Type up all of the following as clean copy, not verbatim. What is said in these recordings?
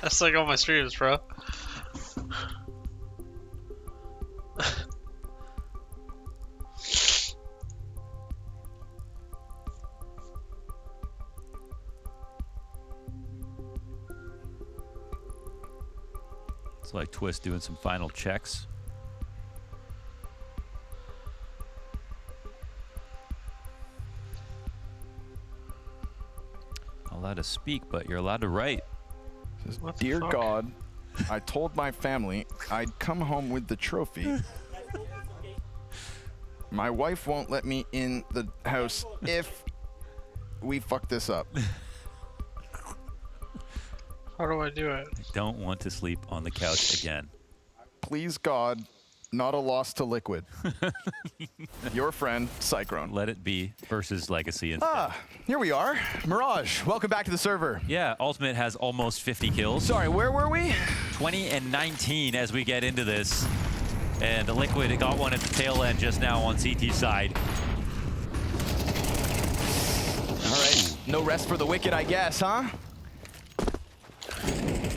That's like all my streams, bro. It's like Twist doing some final checks. Not allowed to speak, but you're allowed to write. What the Dear fuck? God, I told my family I'd come home with the trophy. My wife won't let me in the house if we fuck this up. How do I do it? I don't want to sleep on the couch again. Please, God, not a loss to Liquid. Your friend, Cyclone. Let it be versus Legacy. Here we are. Mirage, welcome back to the server. Yeah, Ultimate has almost 50 kills. Sorry, where were we? 20 and 19 as we get into this. And Liquid got one at the tail end just now on CT side. All right, no rest for the wicked, I guess, huh?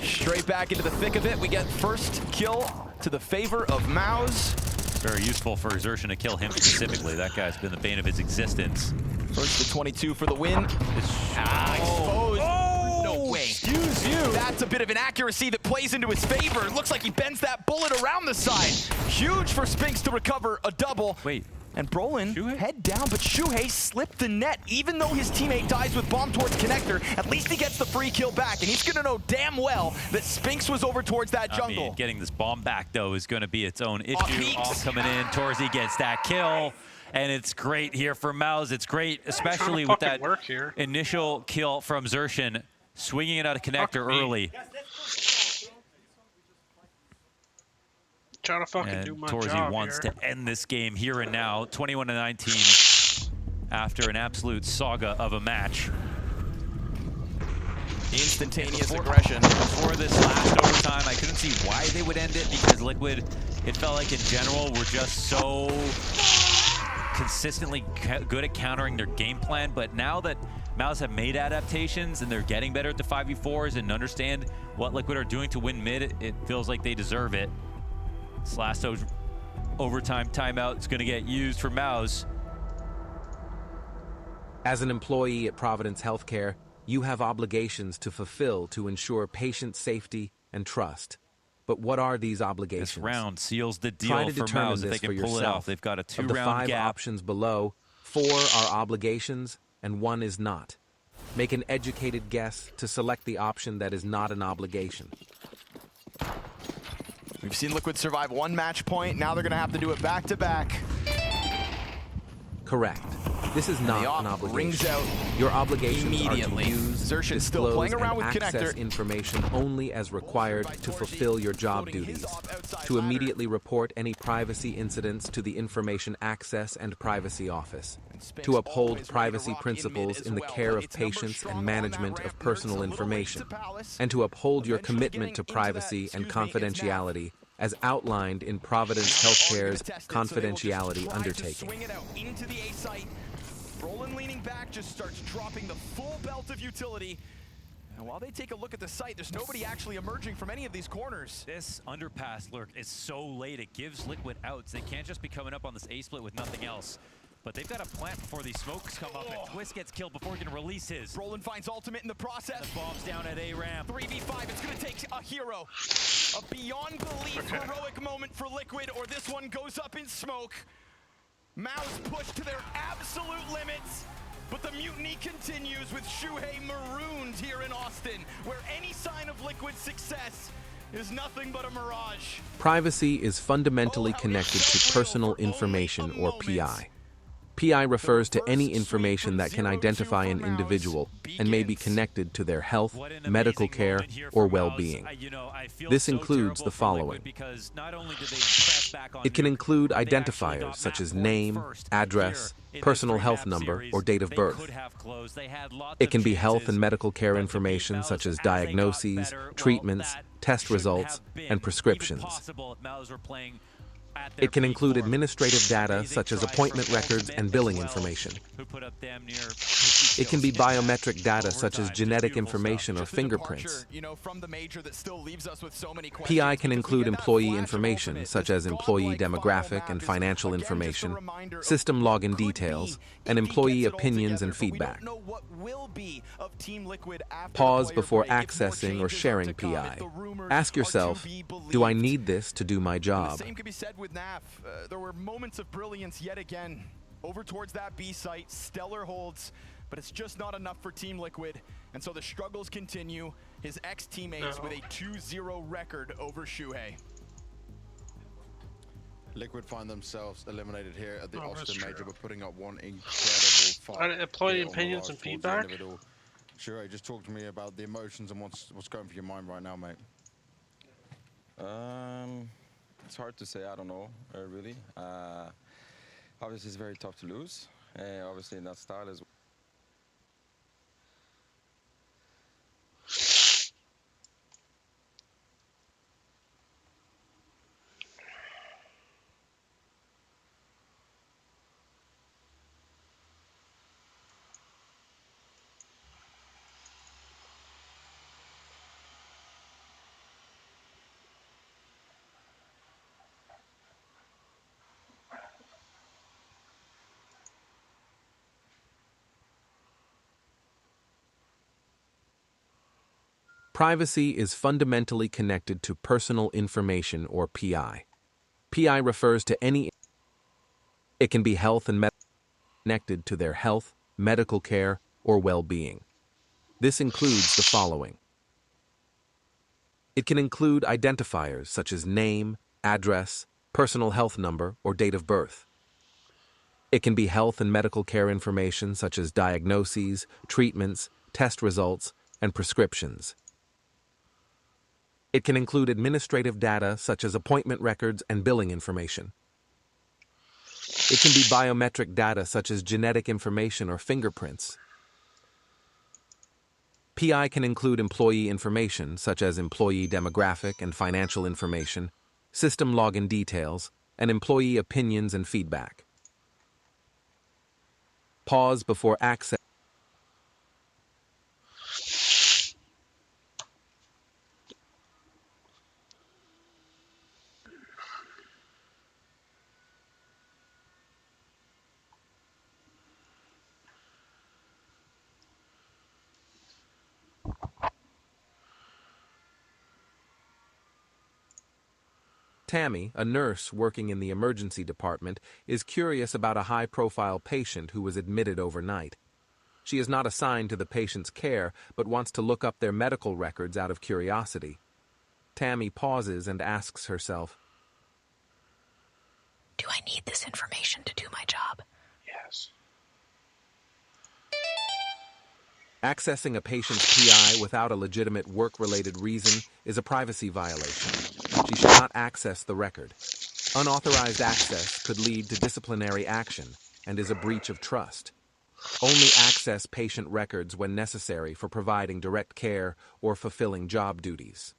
Straight back into the thick of it. We get first kill to the favor of Mouse. Very useful for Xertion to kill him specifically. That guy's been the bane of his existence. First to 22 for the win. Oh. Exposed. Oh, No way. excuse you. That's a bit of an accuracy that plays into his favor. It looks like he bends that bullet around the side. Huge for Spinks to recover a double. Wait. And Brolin, Shuhei? head down, but Shuhei slipped the net. Even though his teammate dies with bomb towards connector, at least he gets the free kill back. And he's gonna know damn well that Spinks was over towards that jungle. I mean, getting this bomb back, though, is going to be its own issue. Peaks. Off coming in. Torzy gets that kill. And it's great here for Mouse. It's great, especially with that work here. initial kill from Xertion, swinging it out of connector early. Trying to fucking And do my Torzy job wants here. to end this game here and now, 21 to 19, after an absolute saga of a match. Instantaneous aggression. Before this last overtime, I couldn't see why they would end it because Liquid, it felt like in general, were just so consistently good at countering their game plan. But now that Mouse have made adaptations and they're getting better at the 5v4s and understand what Liquid are doing to win mid, it feels like they deserve it. This last overtime timeout is going to get used for Mouse. As an employee at Providence Healthcare, you have obligations to fulfill to ensure patient safety and trust. But what are these obligations? This round seals the Try deal to for determine Mouse if this they for can pull it yourself. off. They've got a Of the two-round 5 gap. options below, 4 are obligations and 1 is not. Make an educated guess to select the option that is not an obligation. We've seen Liquid survive one match point. Now they're going to have to do it back-to-back. Correct. This is not op an obligation. rings out Your obligations immediately. are to use, Xertion's still disclose, playing around and with access connector. information only as required to fulfill your job duties. To immediately report any privacy incidents to the Information Access and Privacy Office. To uphold privacy principles in the care of patients and management of personal information. And to uphold your commitment to privacy and confidentiality as outlined in Providence Healthcare's confidentiality undertaking. Swing it out into the A site. Brolin leaning back just starts dropping the full belt of utility. And while they take a look at the site, there's nobody actually emerging from any of these corners. This underpass lurk is so late, it gives Liquid outs. They can't just be coming up on this A split with nothing else. But they've got to plant before these smokes come up, and Twist gets killed before he can release his. Brolin finds ultimate in the process. The bomb's down at A ramp. 3v5, it's gonna take a hero. A beyond belief heroic moment for Liquid, or this one goes up in smoke. Mouse pushed to their absolute limits, but the mutiny continues with Shuhei marooned here in Austin, where any sign of Liquid's success is nothing but a mirage. Privacy is fundamentally connected to personal information, or PI. PI refers to any information that can identify an individual and may be connected to their health, medical care, or well-being. This includes the following. It can include identifiers such as name, address, personal health number, or date of birth. It can be health and medical care information such as diagnoses, treatments, test results, and prescriptions. at their It can peak include form. administrative data Amazing such as stride appointment from records Smith and as billing well, information. who put up damn near 50 It can be kills in that biometric data such as overtime. Just genetic beautiful stuff. information or Just a fingerprints. departure, you know, from the major that still leaves us with so many questions. PI can because we include get that employee flash of information Ultimate, such this as employee godlike final demographic map and is, financial again, just a information, reminder of system what login could be details, if and he employee gets it all opinions together, and but we feedback. don't know what will be of Team Liquid after Pause the player before break. If more accessing or changes are sharing to come, if PI. the rumors Ask are to yourself, be do I believed. need this to do my And job? the same could be said with NAF. There were moments of brilliance yet again. Over towards that B site, stellar holds, but it's just not enough for Team Liquid. And so the struggles continue. His ex-teammates with a 2-0 record over Shuhei. Liquid find themselves eliminated here at the Oh, that's Austin Major, true. but putting up one incredible fight. Employee here on the opinions rise and towards the end feedback? of it all. Shuhei, just talk to me about the emotions and what's going through your mind right now, mate. It's hard to say. I don't know, really. Obviously, it's very tough to lose. Obviously, in that style as well. Privacy is fundamentally connected to personal information or PI. PI refers to any. It can be health and connected to their health, medical care, or well-being. This includes the following. It can include identifiers such as name, address, personal health number, or date of birth. It can be health and medical care information such as diagnoses, treatments, test results, and prescriptions. It can include administrative data such as appointment records and billing information. It can be biometric data such as genetic information or fingerprints. PI can include employee information such as employee demographic and financial information, system login details, and employee opinions and feedback. Pause before access. Tammy, a nurse working in the emergency department, is curious about a high-profile patient who was admitted overnight. She is not assigned to the patient's care, but wants to look up their medical records out of curiosity. Tammy pauses and asks herself, do I need this information to do my job? Yes. accessing a patient's PI without a legitimate work-related reason is a privacy violation. She should not access the record. Unauthorized access could lead to disciplinary action and is a breach of trust. Only access patient records when necessary for providing direct care or fulfilling job duties.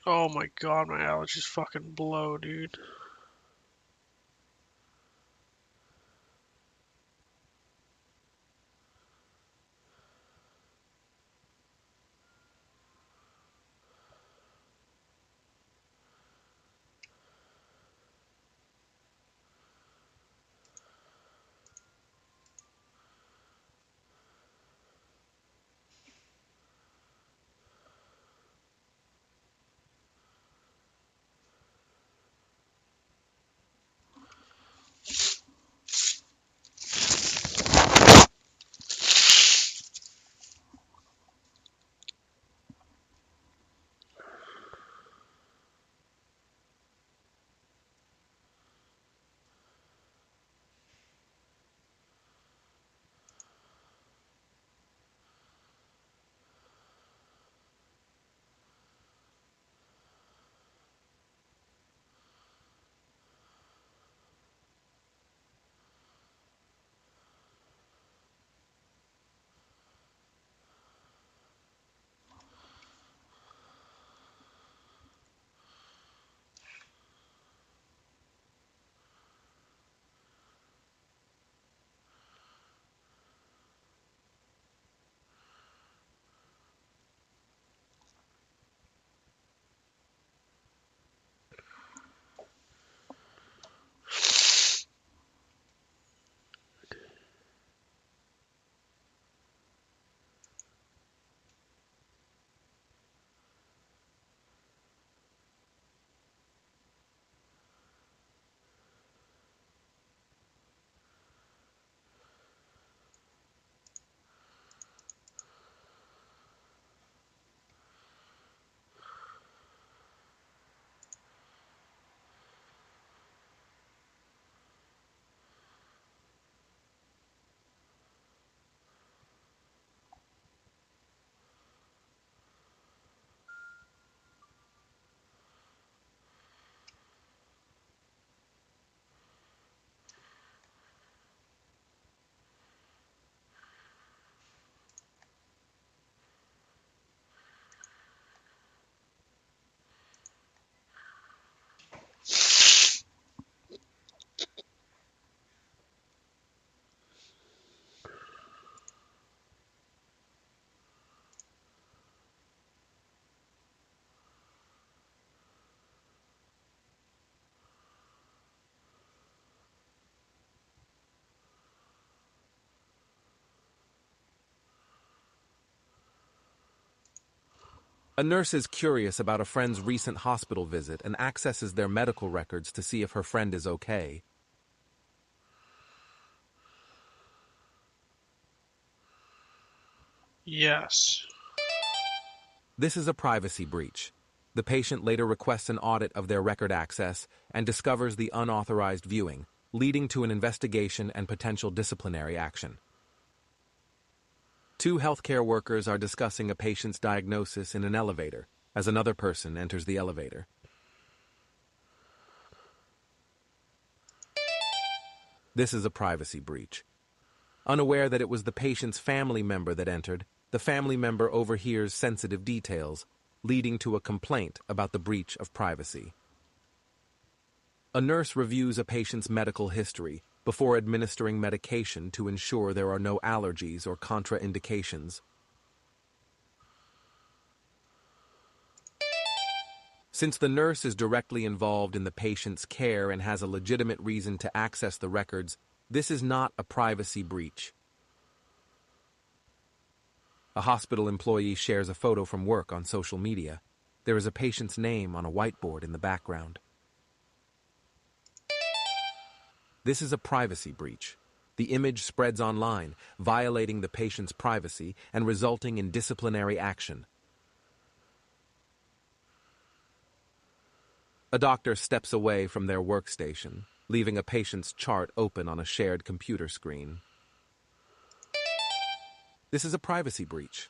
Oh my god, my allergies fucking blow, dude. A nurse is curious about a friend's recent hospital visit and accesses their medical records to see if her friend is okay. Yes. This is a privacy breach. The patient later requests an audit of their record access and discovers the unauthorized viewing, leading to an investigation and potential disciplinary action. Two healthcare workers are discussing a patient's diagnosis in an elevator as another person enters the elevator. This is a privacy breach. Unaware that it was the patient's family member that entered, the family member overhears sensitive details, leading to a complaint about the breach of privacy. A nurse reviews a patient's medical history before administering medication to ensure there are no allergies or contraindications. Since the nurse is directly involved in the patient's care and has a legitimate reason to access the records, this is not a privacy breach. A hospital employee shares a photo from work on social media. There is a patient's name on a whiteboard in the background. This is a privacy breach. The image spreads online, violating the patient's privacy and resulting in disciplinary action. A doctor steps away from their workstation, leaving a patient's chart open on a shared computer screen. This is a privacy breach.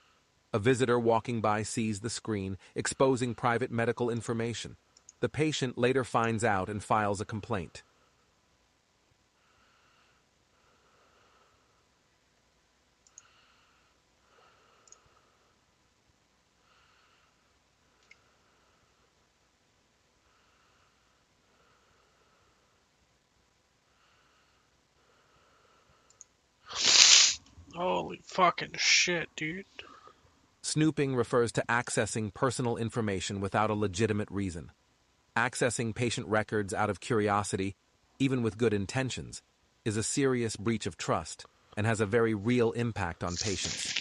A visitor walking by sees the screen, exposing private medical information. The patient later finds out and files a complaint. Holy fucking shit, dude. Snooping refers to accessing personal information without a legitimate reason. Accessing patient records out of curiosity, even with good intentions, is a serious breach of trust and has a very real impact on patients.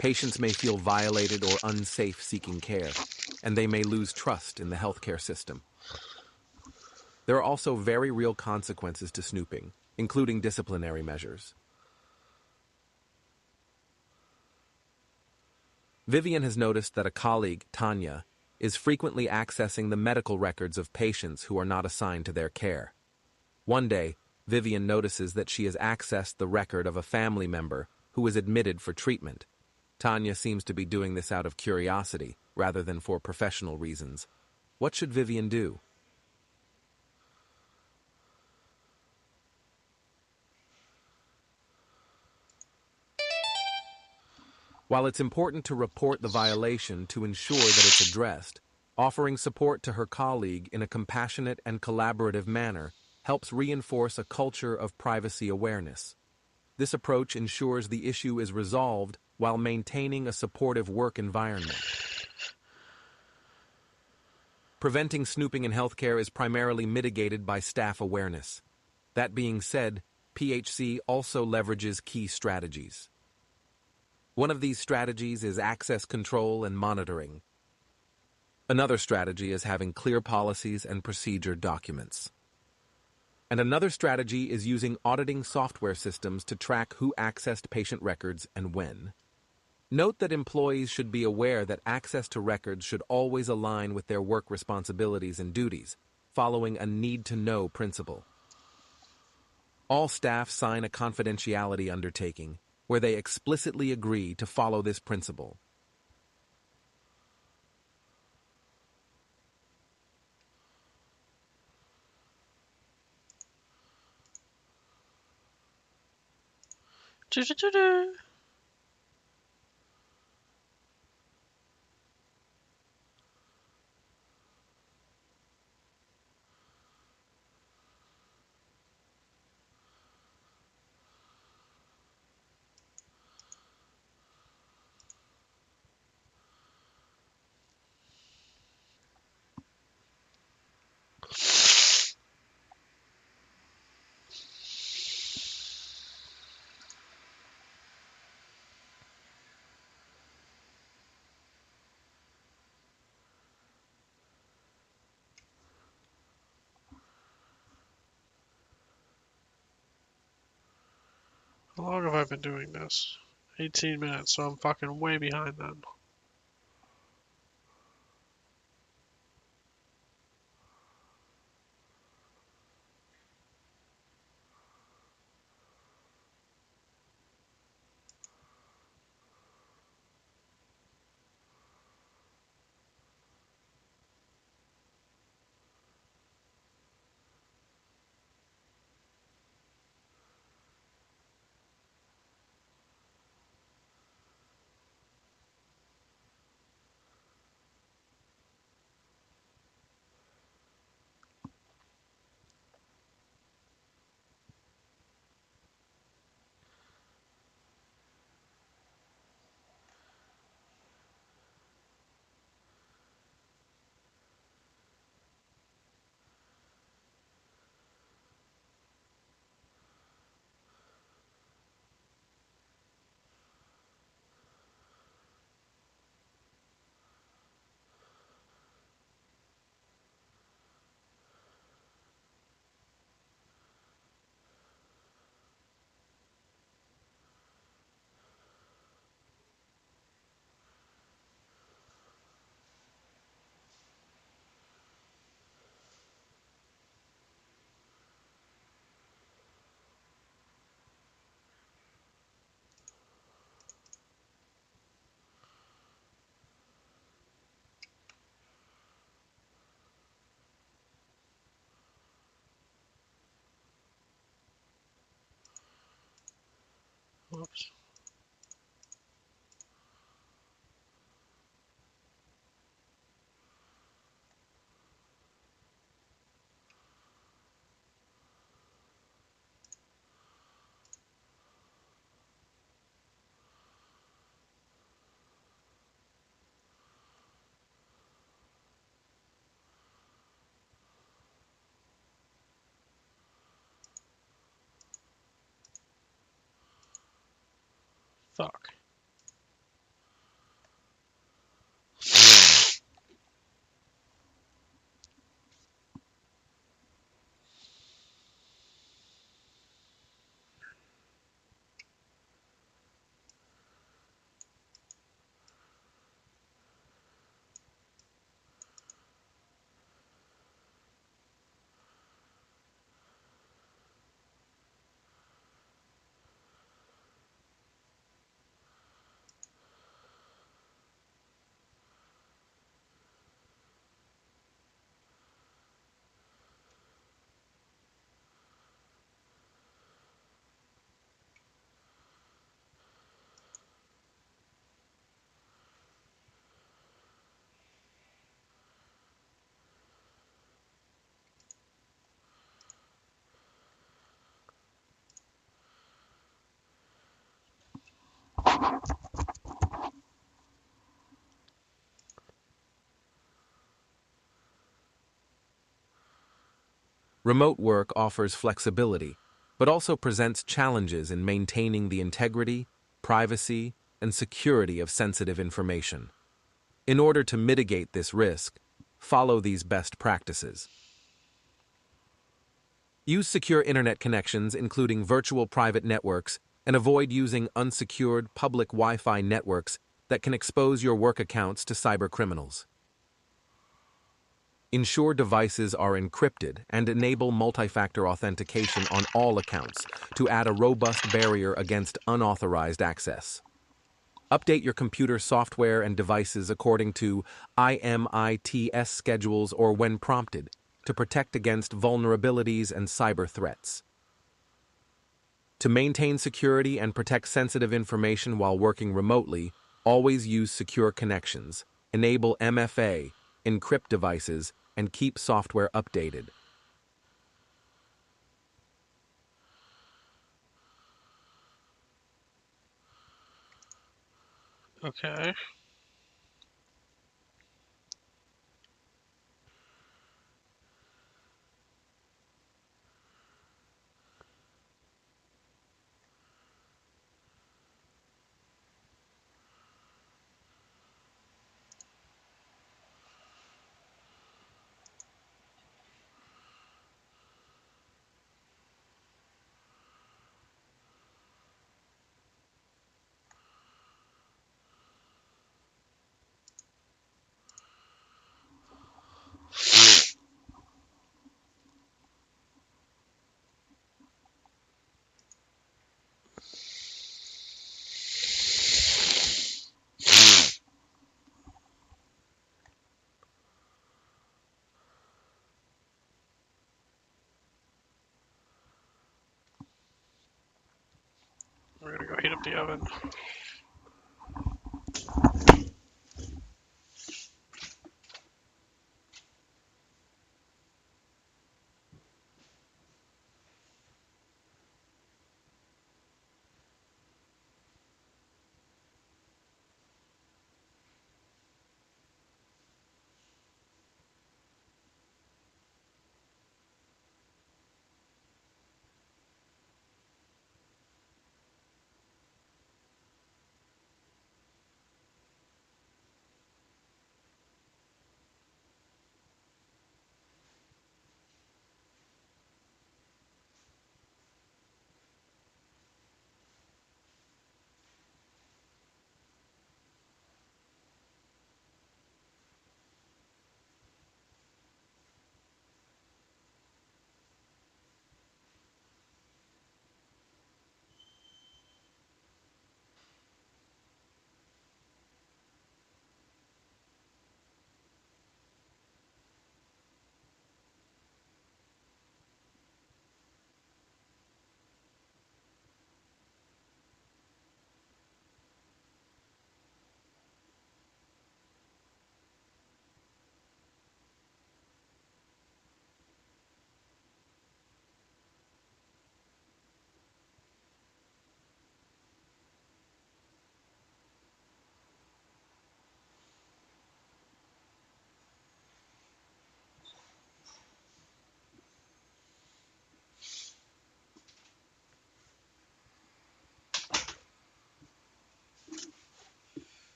Patients may feel violated or unsafe seeking care, and they may lose trust in the healthcare system. There are also very real consequences to snooping, including disciplinary measures. Vivian has noticed that a colleague, Tanya, is frequently accessing the medical records of patients who are not assigned to their care. One day, Vivian notices that she has accessed the record of a family member who is admitted for treatment. Tanya seems to be doing this out of curiosity, rather than for professional reasons. What should Vivian do? While it's important to report the violation to ensure that it's addressed, offering support to her colleague in a compassionate and collaborative manner helps reinforce a culture of privacy awareness. This approach ensures the issue is resolved while maintaining a supportive work environment. Preventing snooping in healthcare is primarily mitigated by staff awareness. That being said, PHC also leverages key strategies. One of these strategies is access control and monitoring. Another strategy is having clear policies and procedure documents. And another strategy is using auditing software systems to track who accessed patient records and when. Note that employees should be aware that access to records should always align with their work responsibilities and duties, following a need-to-know principle. All staff sign a confidentiality undertaking, where they explicitly agree to follow this principle. Do-do-do-do. How long have I been doing this? 18 minutes, so I'm fucking way behind then. Whoops. Fuck. Remote work offers flexibility, but also presents challenges in maintaining the integrity, privacy, and security of sensitive information. In order to mitigate this risk, follow these best practices. Use secure internet connections, including virtual private networks, and avoid using unsecured public Wi-Fi networks that can expose your work accounts to cybercriminals. Ensure devices are encrypted and enable multi-factor authentication on all accounts to add a robust barrier against unauthorized access. Update your computer software and devices according to IMITS schedules or when prompted to protect against vulnerabilities and cyber threats. To maintain security and protect sensitive information while working remotely, always use secure connections, enable MFA, encrypt devices, and keep software updated. Okay. We're gonna go heat up the oven.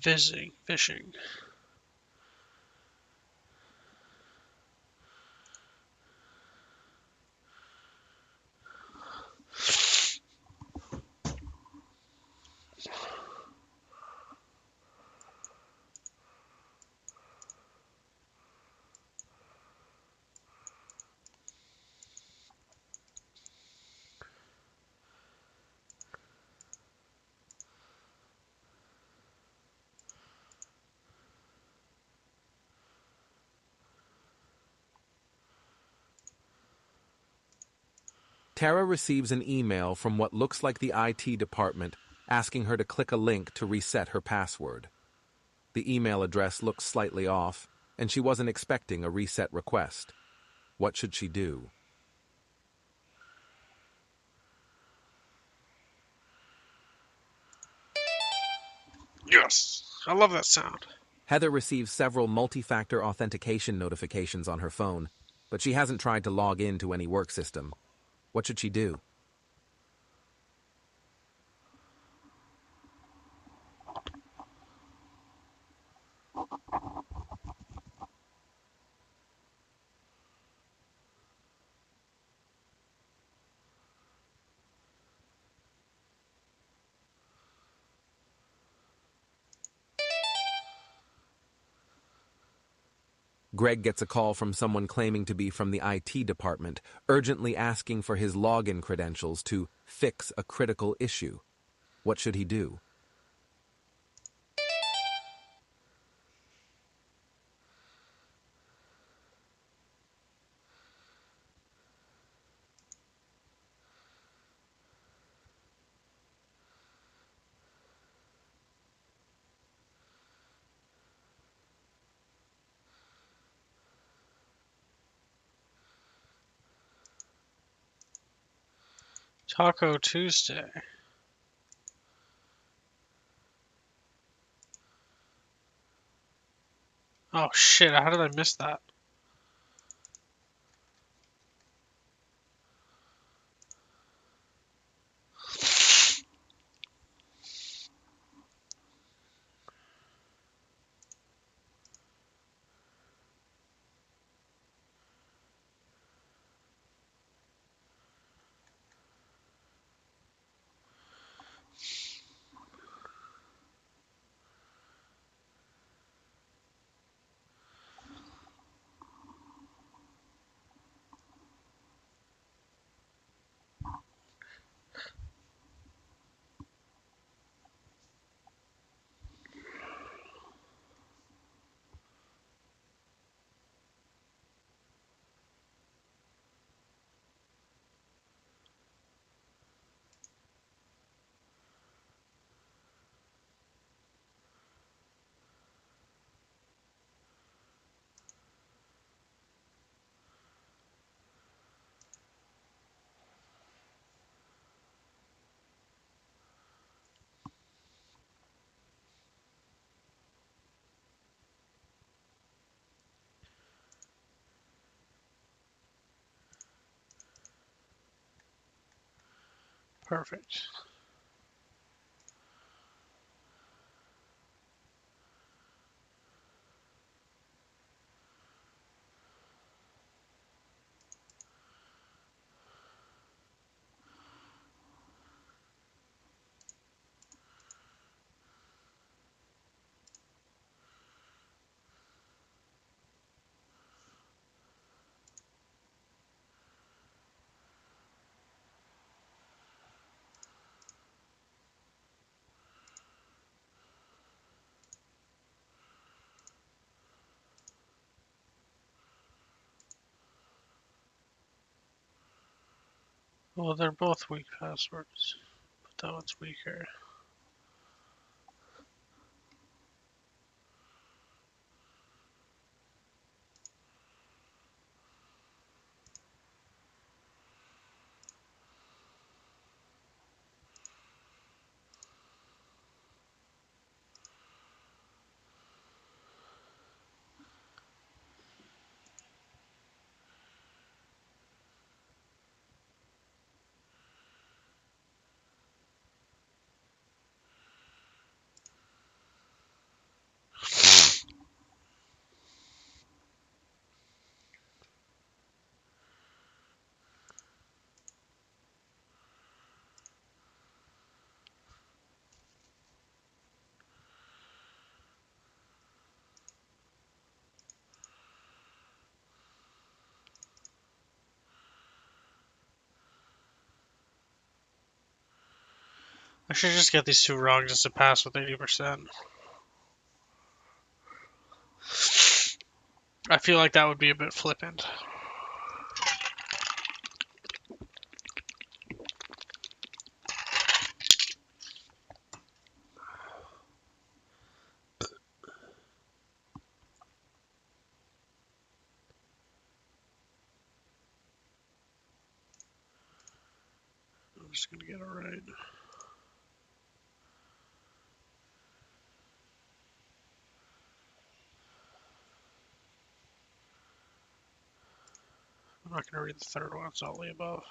Fishing. Tara receives an email from what looks like the IT department asking her to click a link to reset her password. The email address looks slightly off, and she wasn't expecting a reset request. What should she do? Yes! I love that sound. Heather receives several multi-factor authentication notifications on her phone, but she hasn't tried to log in to any work system. What should she do? Greg gets a call from someone claiming to be from the IT department, urgently asking for his login credentials to fix a critical issue. What should he do? Taco Tuesday. Oh shit, how did I miss that? Perfect. Well, they're both weak passwords, but that one's weaker. I should just get these two wrong just to pass with 80%. I feel like that would be a bit flippant. I'm just gonna get it right. I'm not gonna read the third one, it's all the above.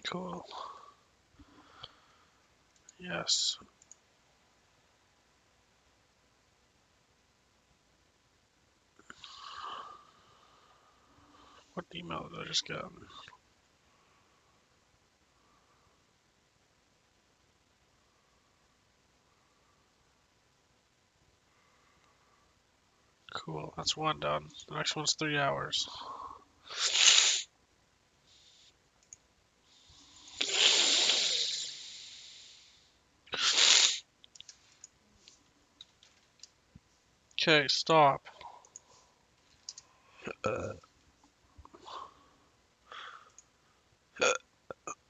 Cool. Yes. What email did I just get? Cool, that's one done. The next one's 3 hours. Okay, stop.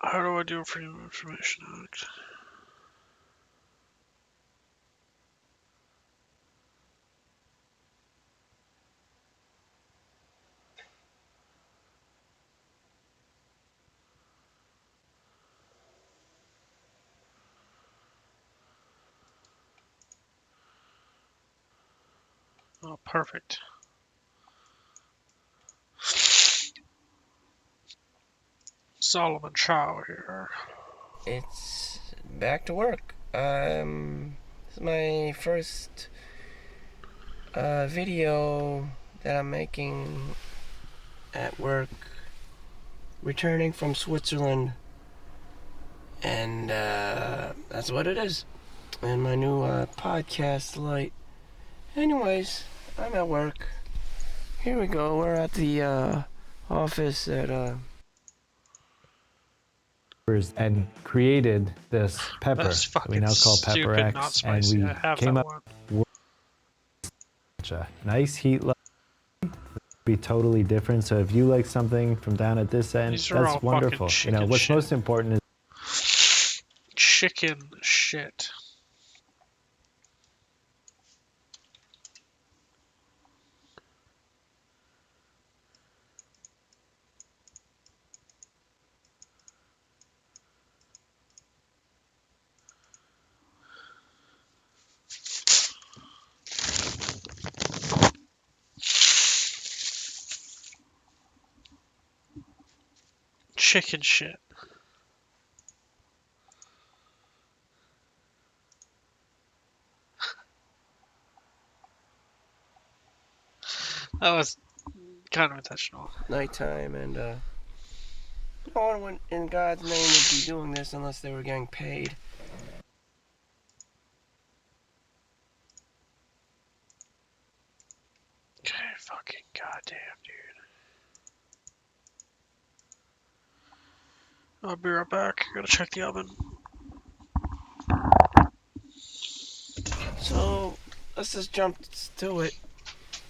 How do I do a Freedom of Information Act? Oh, perfect. Solomon Chow here. It's back to work. This is my first video that I'm making at work, returning from Switzerland, and that's what it is. And my new podcast light. Anyways, I'm at work. Here we go. We're at the office at and created this pepper That's that we now call Pepper stupid, X, not and spicy. we I have came that up one. with a nice heat level. Be totally different. So if you like something from down at this end, These are all that's fucking wonderful. You know chicken what's shit. most important is Chicken shit. Chicken shit. That was kind of intentional. nighttime, and no one in God's name would be doing this unless they were getting paid. Okay, fucking goddamn, dude. I'll be right back. I gotta check the oven. So let's just jump to it.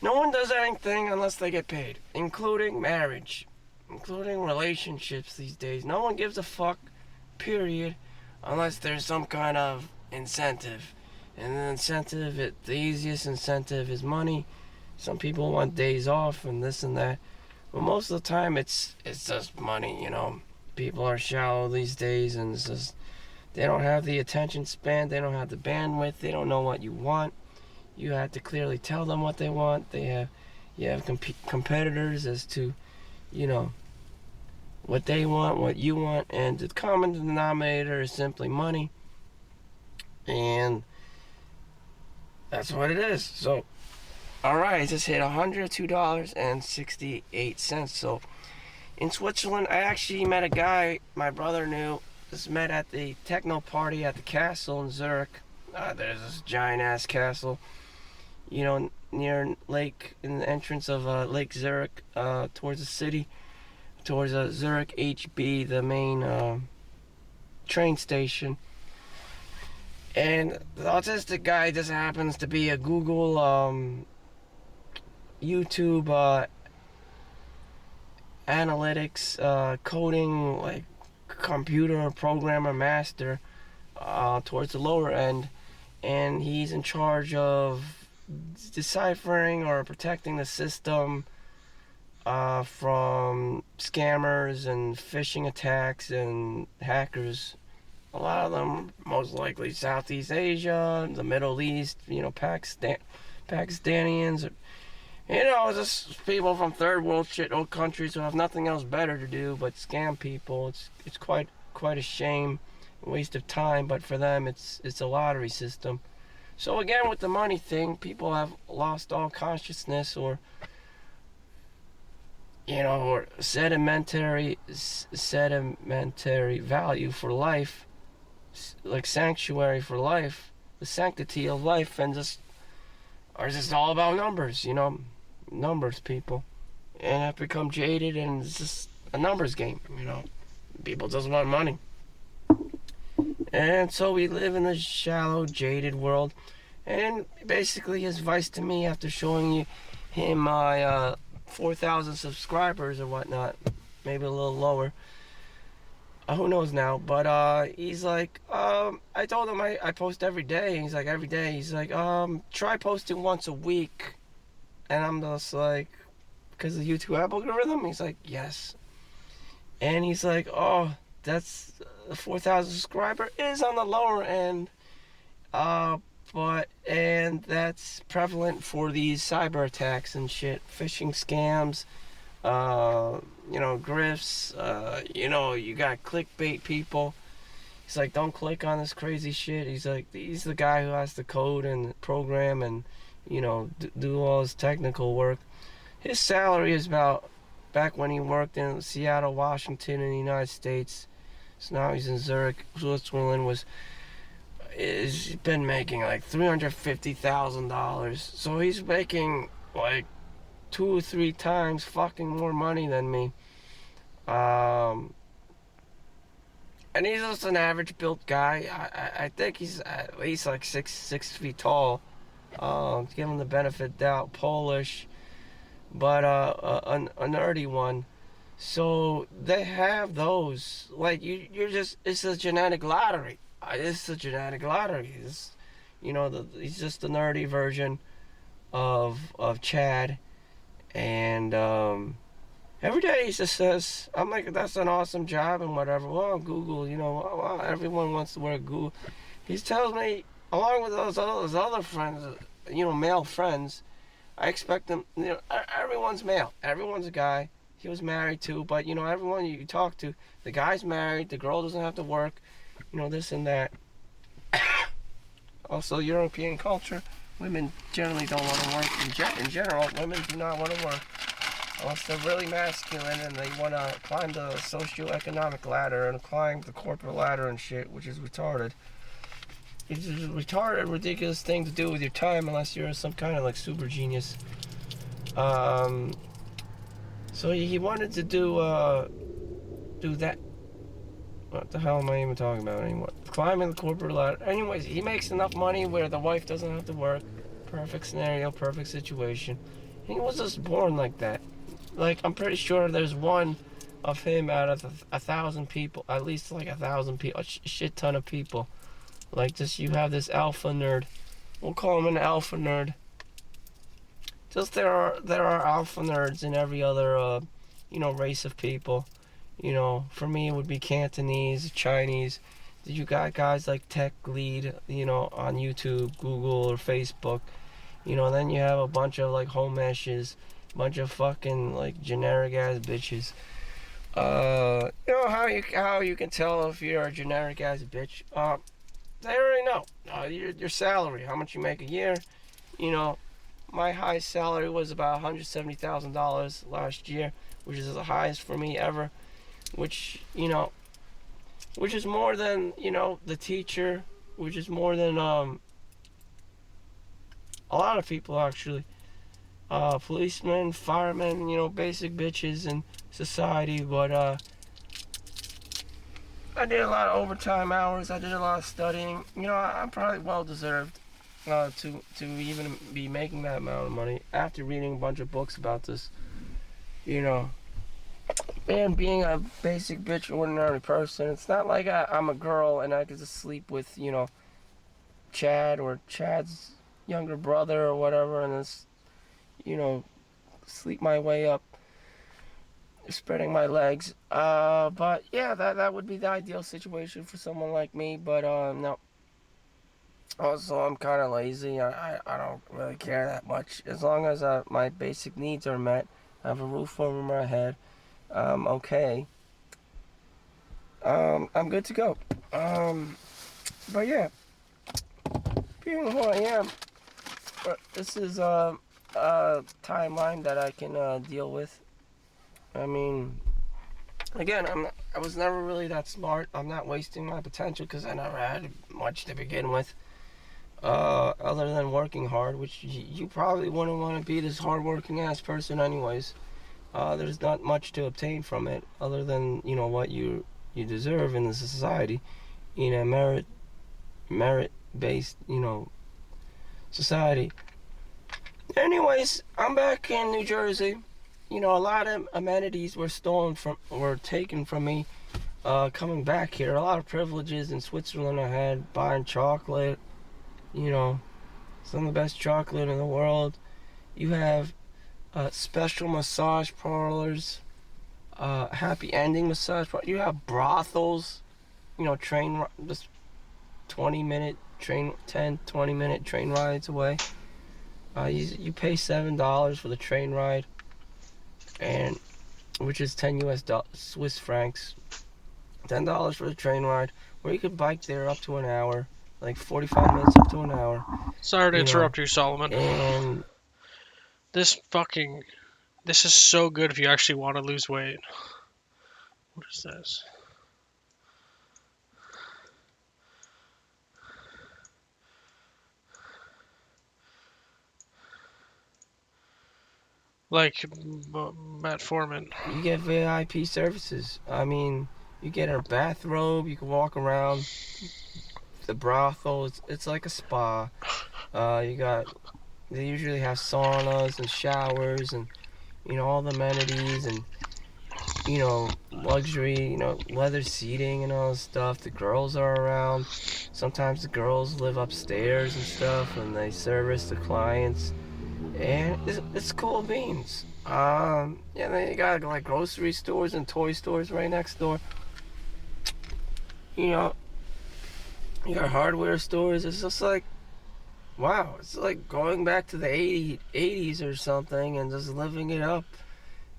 No one does anything unless they get paid, including marriage, including relationships these days. No one gives a fuck, period, unless there's some kind of incentive. And the incentive, the easiest incentive is money. Some people want days off and this and that. But most of the time it's just money, you know. People are shallow these days, and it's just, they don't have the attention span, they don't have the bandwidth, they don't know what you want. You have to clearly tell them what they want. You have competitors as to, you know, what they want, what you want, and the common denominator is simply money. And that's what it is. So, alright, I just hit $102.68. So in Switzerland, I actually met a guy my brother knew. Just met at the techno party at the castle in Zurich. There's this giant ass castle, you know, near lake, in the entrance of Lake Zurich, towards the city, towards Zurich HB, the main train station. And the autistic guy just happens to be a Google, YouTube analytics, coding, like computer programmer master, towards the lower end, and he's in charge of deciphering or protecting the system from scammers and phishing attacks and hackers. A lot of them most likely Southeast Asia, the Middle East, you know, Pakistanians, you know, just people from third world shithole countries who have nothing else better to do but scam people. It's quite a shame, a waste of time, but for them it's a lottery system. So again, with the money thing, people have lost all consciousness, or you know, or sedimentary value for life, like sanctuary for life, the sanctity of life, and just are just all about numbers, you know, numbers, people, and have become jaded, and it's just a numbers game, you know. People just want money, and so we live in a shallow, jaded world. And basically, his advice to me, after showing him my 4,000 subscribers or whatnot, maybe a little lower, who knows now, but he's like, I told him I post every day. He's like, every day. He's like, try posting once a week. And I'm just like, because of the YouTube algorithm? He's like, yes. And he's like, oh, that's 4,000 subscriber is on the lower end, and that's prevalent for these cyber attacks and shit, phishing scams, you know, grifts, you know, you got clickbait people. He's like, don't click on this crazy shit. He's like, he's the guy who has to code and program and, you know, do all his technical work. His salary is about, back when he worked in Seattle, Washington in the United States, so now he's in Zurich, Switzerland, he's been making like $350,000. So he's making like 2 or 3 times fucking more money than me. And he's just an average built guy. I think he's at least like 6 feet tall. To give him the benefit of the doubt, Polish, but a nerdy one. So they have those. Like you're just, it's a genetic lottery. It's a genetic lottery. It's, you know, he's just the nerdy version of Chad, and every day he just says, I'm like, that's an awesome job and whatever. Well, Google, you know, well, everyone wants to work Google. He tells me, along with those other friends, you know, male friends, I expect them, you know, everyone's male, everyone's a guy. He was married too, but you know, everyone you talk to, the guy's married, the girl doesn't have to work, you know, this and that. Also, European culture, women generally don't want to work. In general, women do not want to work unless they're really masculine and they want to climb the socioeconomic ladder and climb the corporate ladder and shit, which is retarded. It's a retarded, ridiculous thing to do with your time unless you're some kind of like super genius. So he wanted to do that. What the hell am I even talking about anymore? Climbing the corporate ladder. Anyways, he makes enough money where the wife doesn't have to work. Perfect scenario, perfect situation. He was just born like that. Like, I'm pretty sure there's one of him out of 1,000 people, at least like 1,000 people, a shit ton of people. Like, just, you have this alpha nerd. We'll call him an alpha nerd. Just there are alpha nerds in every other, you know, race of people. You know, for me it would be Cantonese, Chinese. You got guys like Tech Lead, you know, on YouTube, Google, or Facebook. You know, then you have a bunch of like home meshes, bunch of fucking like generic ass bitches. You know how you can tell if you're a generic ass bitch? They already know. Your salary, how much you make a year. You know, my highest salary was about $170,000 last year, which is the highest for me ever. Which, you know, which is more than, you know, the teacher, which is more than a lot of people actually. Policemen, firemen, you know, basic bitches in society. But I did a lot of overtime hours. I did a lot of studying. You know, I'm probably well deserved to even be making that amount of money after reading a bunch of books about this. You know, and being a basic bitch, ordinary person. It's not like I'm a girl and I can just sleep with, you know, Chad or Chad's younger brother or whatever, and just, you know, sleep my way up, spreading my legs. But yeah, that would be the ideal situation for someone like me. But no. Also, I'm kind of lazy. I don't really care that much. As long as my basic needs are met, I have a roof over my head, okay. I'm good to go. But yeah, being who I am, this is a timeline that I can deal with. I mean, again, I was never really that smart. I'm not wasting my potential because I never had much to begin with. Other than working hard, which you probably wouldn't want to be this hard-working ass person anyways. There's not much to obtain from it other than, you know, what you deserve in the society, in a merit-based, you know, society. Anyways, I'm back in New Jersey. You know, a lot of amenities were taken from me coming back here. A lot of privileges in Switzerland I had, buying chocolate, you know, some of the best chocolate in the world. You have special massage parlors, happy ending massage parlors. You have brothels, you know, just 20-minute train, 20-minute train rides away. You pay $7 for the train ride, and which is 10 Swiss francs. $10 for the train ride, or you could bike there up to an hour, like 45 minutes up to an hour. Sorry to interrupt you, Solomon. And this is so good if you actually want to lose weight. What is this? Like metformin. You get VIP services. I mean, you get a bathrobe. You can walk around the brothel. It's like a spa. They usually have saunas and showers and, you know, all the amenities and, you know, luxury, you know, leather seating and all this stuff. The girls are around. Sometimes the girls live upstairs and stuff, and they service the clients. And it's cool beans. Yeah, they got like grocery stores and toy stores right next door. You know, you got hardware stores. It's just like, wow, it's like going back to the 80s or something and just living it up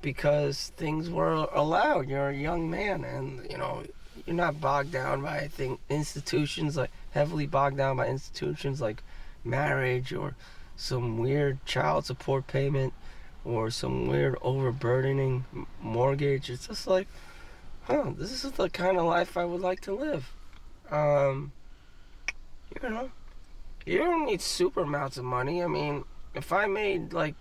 because things were allowed. You're a young man, and, you know, you're not bogged down by, I think, institutions, like heavily bogged down by institutions like marriage or some weird child support payment or some weird overburdening mortgage. It's just like, this is the kind of life I would like to live. You know, you don't need super amounts of money. I mean, if I made like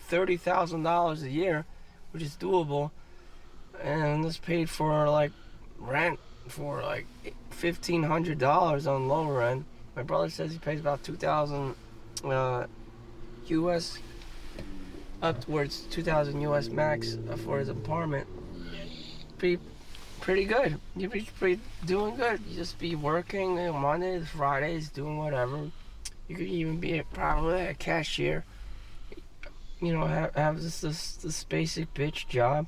$30,000 a year, which is doable, and this paid for like rent for like $1,500 on lower end. My brother says he pays about $2,000 US, upwards $2,000 US max for his apartment. Pretty good. You'd be doing good. You just be working Mondays, Fridays, doing whatever. You could even be probably a cashier. You know, have this basic bitch job,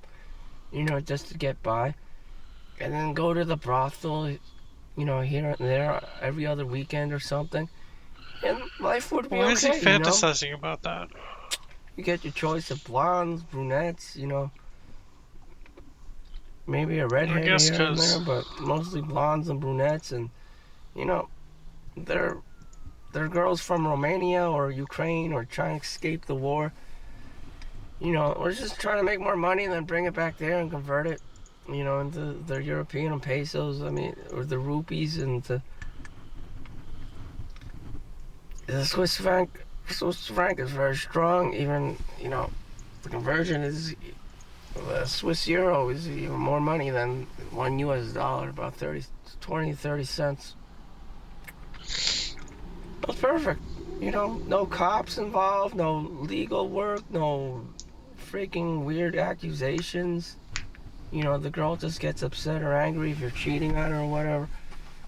you know, just to get by, and then go to the brothel, you know, here and there every other weekend or something, and life would be okay. Why is he fantasizing you know? about that? You get your choice of blondes, brunettes, you know, maybe a redhead here and there, but mostly blondes and brunettes, and, you know, they're they're girls from Romania or Ukraine or trying to escape the war. You know, we're just trying to make more money and then bring it back there and convert it, you know, into the European pesos, I mean, or the rupees, and the Swiss franc is very strong. Even, you know, the conversion is, the Swiss euro is even more money than $1 US, about 30 cents. That's perfect. You know, no cops involved, no legal work, no freaking weird accusations. You know, the girl just gets upset or angry if you're cheating on her or whatever,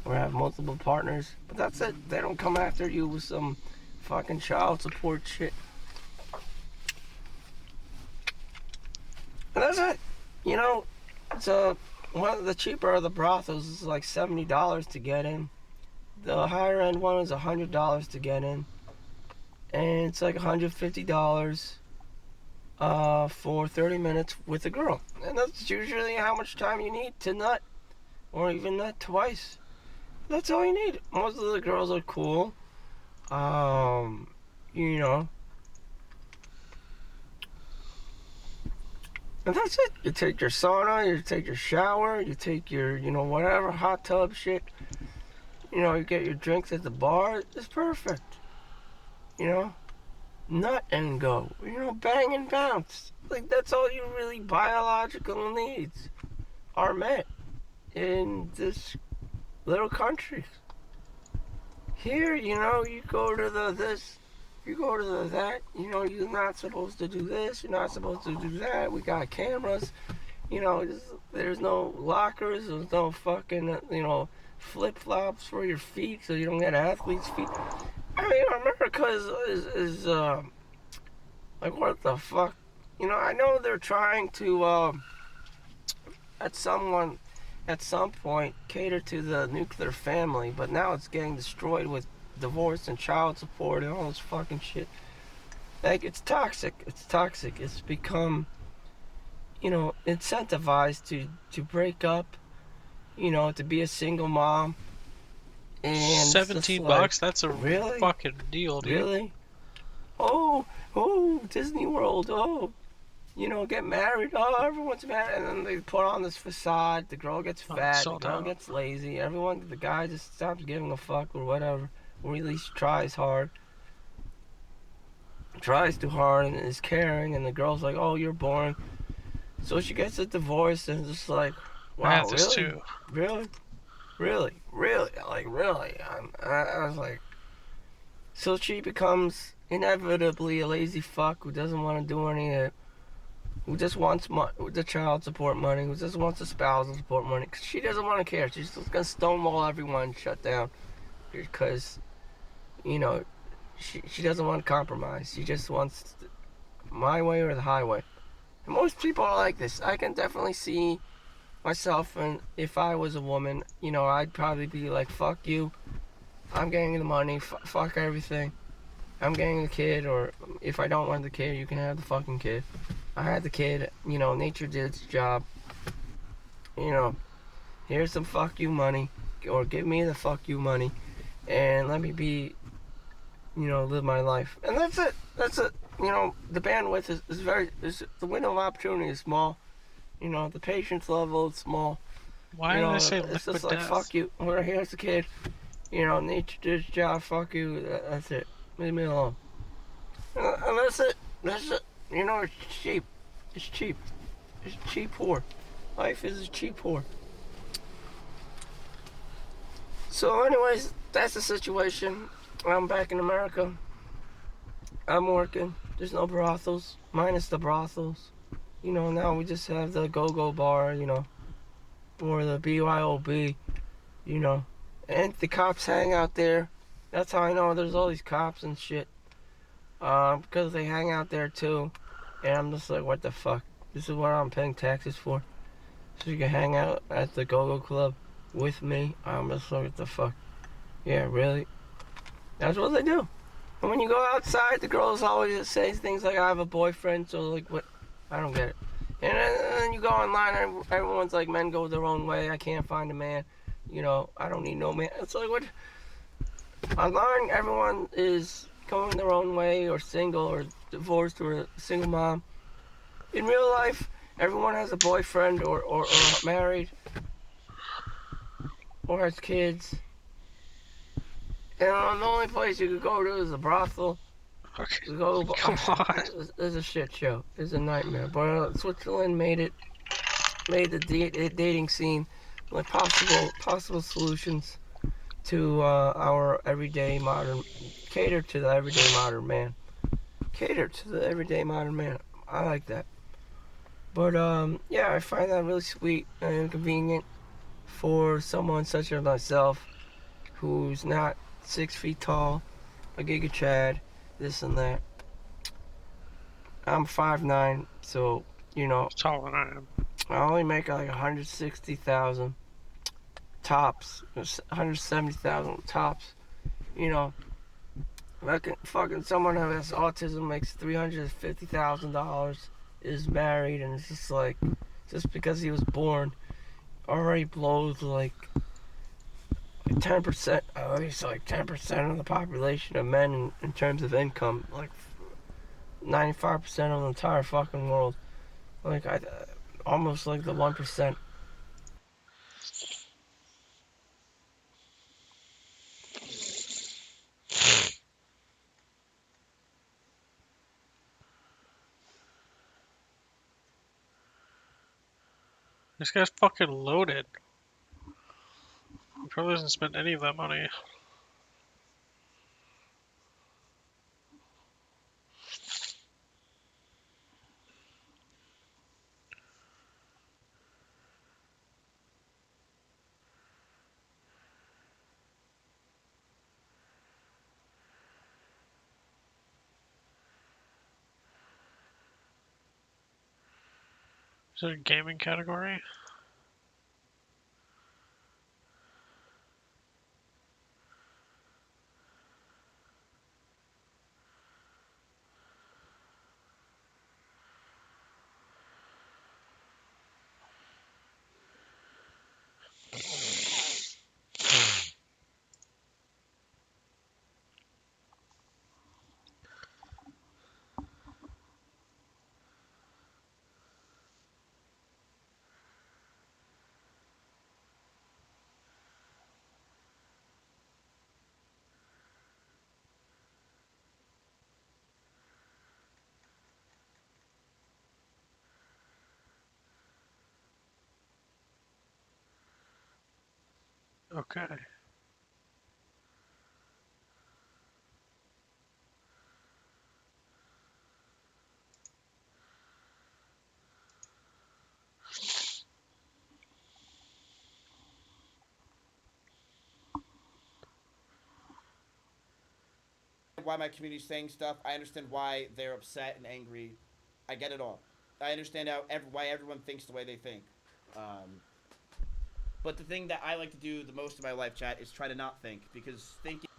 or have multiple partners. But that's it. They don't come after you with some fucking child support shit. And that's it. You know, it's one of the cheaper of the brothels is like $70 to get in. The higher end one is $100 to get in. And it's like $150 for 30 minutes with a girl. And that's usually how much time you need to nut. Or even nut twice. That's all you need. Most of the girls are cool. You know. And that's it. You take your sauna, you take your shower, you take your, you know, whatever, hot tub shit. You know, you get your drinks at the bar. It's perfect. You know? Nut and go. You know, bang and bounce. Like, that's all your really biological needs are met in this little country. Here, you know, you go to the this, you go to the that, you know, you're not supposed to do this, you're not supposed to do that. We got cameras, you know, there's no lockers, there's no fucking, you know, flip-flops for your feet so you don't get athlete's feet. I mean, America is like, what the fuck? You know, I know they're trying to, at some point, cater to the nuclear family, but now it's getting destroyed with divorce and child support and all this fucking shit. Like, it's toxic. It's toxic. It's become, you know, incentivized to break up, you know, to be a single mom. And $17, like, that's a really? fucking deal, dude. Really? Oh, Disney World, oh. You know, get married, oh, everyone's married, and then they put on this facade, the girl gets fat, the girl gets lazy, the guy just stops giving a fuck or whatever, or at least tries too hard and is caring, and the girl's like, oh, you're boring. So she gets a divorce and just like, wow, really? Too. Really? Like, really? I was like, so she becomes inevitably a lazy fuck who doesn't want to do any of it. Who just wants the child support money, who just wants the spousal support money, because she doesn't want to care. She's just going to stonewall everyone, shut down, because, you know, she doesn't want compromise. She just wants my way or the highway. And most people are like this. I can definitely see myself, and if I was a woman, you know, I'd probably be like, fuck you, I'm getting the money, fuck everything, I'm getting the kid, or if I don't want the kid, you can have the fucking kid. I had the kid, you know, nature did its job. You know, here's some fuck you money, or give me the fuck you money, and let me be, you know, live my life. And that's it. You know, the bandwidth is the window of opportunity is small. You know, the patience level is small. Why you know, did I say it's liquid just like, death? fuck you, or here's the kid. You know, nature did its job, fuck you, that's it. Leave me alone. And that's it. You know, it's cheap. It's cheap. It's cheap whore. Life is a cheap whore. So anyways, that's the situation. I'm back in America. I'm working. There's no brothels. Minus the brothels. You know, now we just have the go-go bar, you know. Or the BYOB, you know. And the cops hang out there. That's how I know there's all these cops and shit. Because they hang out there too. And I'm just like, what the fuck? This is what I'm paying taxes for? So you can hang out at the go-go club with me? I'm just like, what the fuck? Yeah, really? That's what they do. And when you go outside, the girls always say things like, I have a boyfriend, so like, what? I don't get it. And then you go online, and everyone's like, men go their own way, I can't find a man. You know, I don't need no man. It's like, what? Online, everyone is going their own way, or single, or divorced, or a single mom. In real life, everyone has a boyfriend, or married, or has kids. And the only place you could go to is a brothel. Okay. Come on. It's a shit show. It's a nightmare. But Switzerland made the dating scene like possible solutions to our everyday modern, cater to the everyday modern man. Cater to the everyday modern man. I like that. But yeah, I find that really sweet and inconvenient for someone such as myself, who's not 6 feet tall, a Giga Chad, this and that. I'm 5'9", so you know. Taller than I am. I only make like 160,000 tops, 170,000 tops. You know, fucking someone who has autism makes $350,000, is married, and it's just like, just because he was born, already blows like 10%. At least like 10% of the population of men in terms of income, like 95% of the entire fucking world. Like almost like the 1%. This guy's fucking loaded. He probably doesn't spend any of that money. Is there a gaming category? Okay. Why my community's saying stuff. I understand why they're upset and angry. I get it all. I understand why everyone thinks the way they think. But the thing that I like to do the most in my life, chat, is try to not think, because thinking.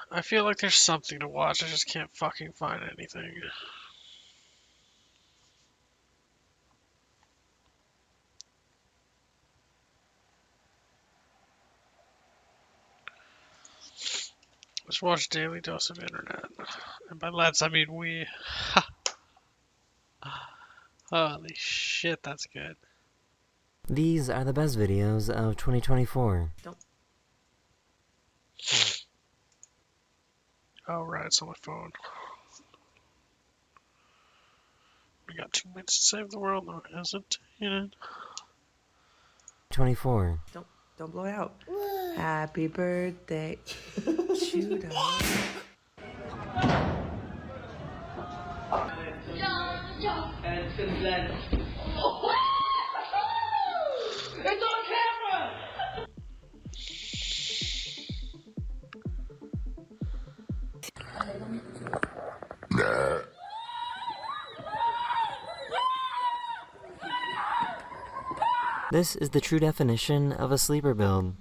I feel like there's something to watch. I just can't fucking find anything. Let's watch Daily Dose of Internet. And by let's, I mean we. Holy shit, that's good. These are the best videos of 2024. Oh, right, it's on my phone. We got 2 minutes to save the world, no, it isn't. You know. 24. Don't blow it out. Happy birthday. Shoot up. And since then. It's on camera! This is the true definition of a sleeper build.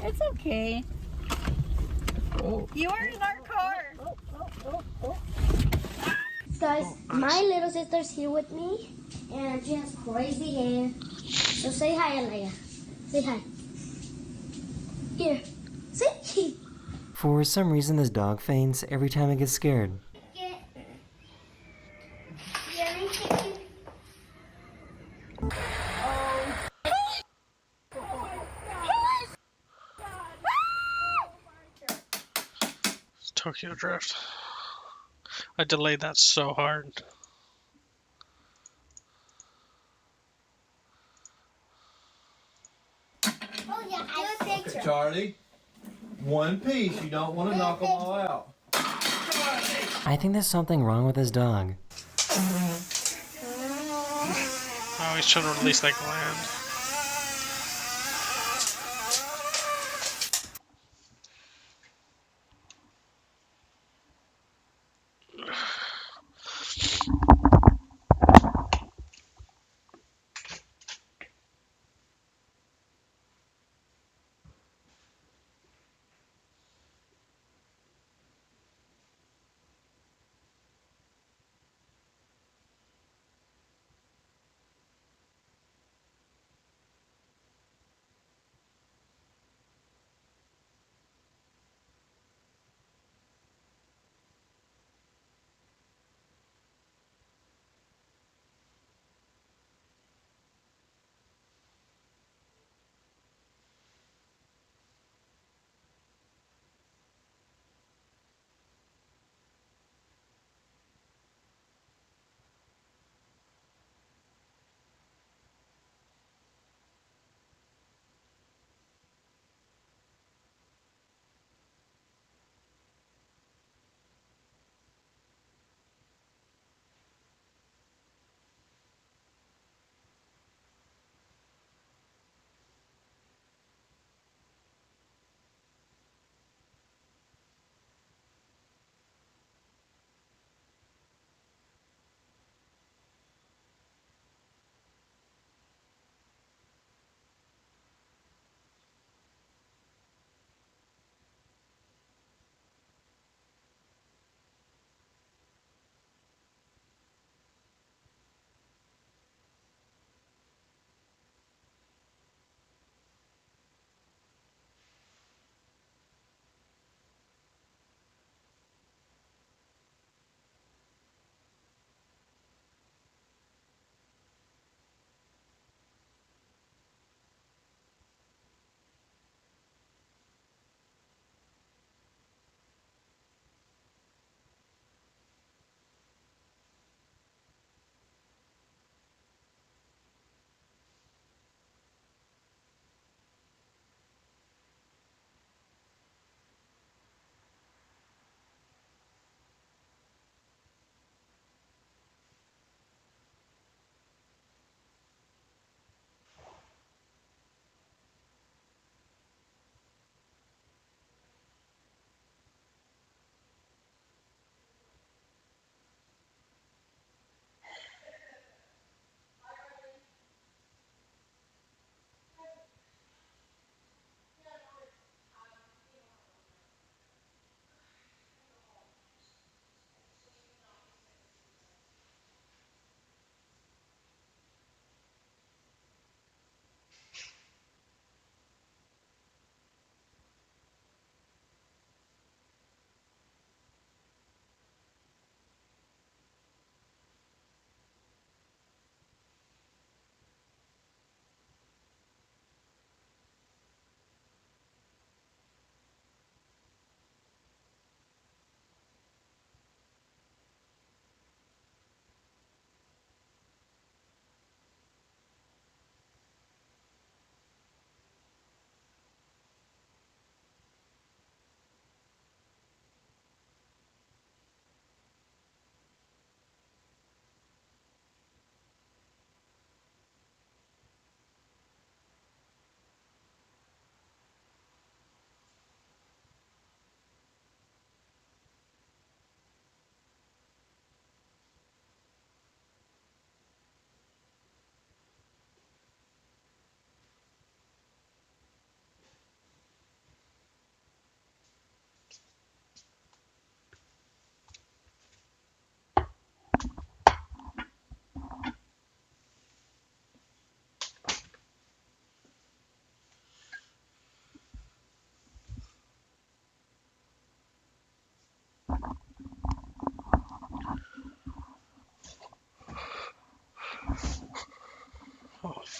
It's okay. You are in our car. Guys, my little sister's here with me, and she has crazy hair. So say hi, Alea. Say hi. Here. Say. For some reason, this dog faints every time it gets scared. It's Tokyo Drift. I delayed that so hard. Oh yeah, I do a picture. Charlie, one piece. You don't want to knock them all out. I think there's something wrong with this dog. Oh, he's trying to release that gland.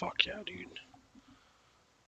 Fuck yeah, dude.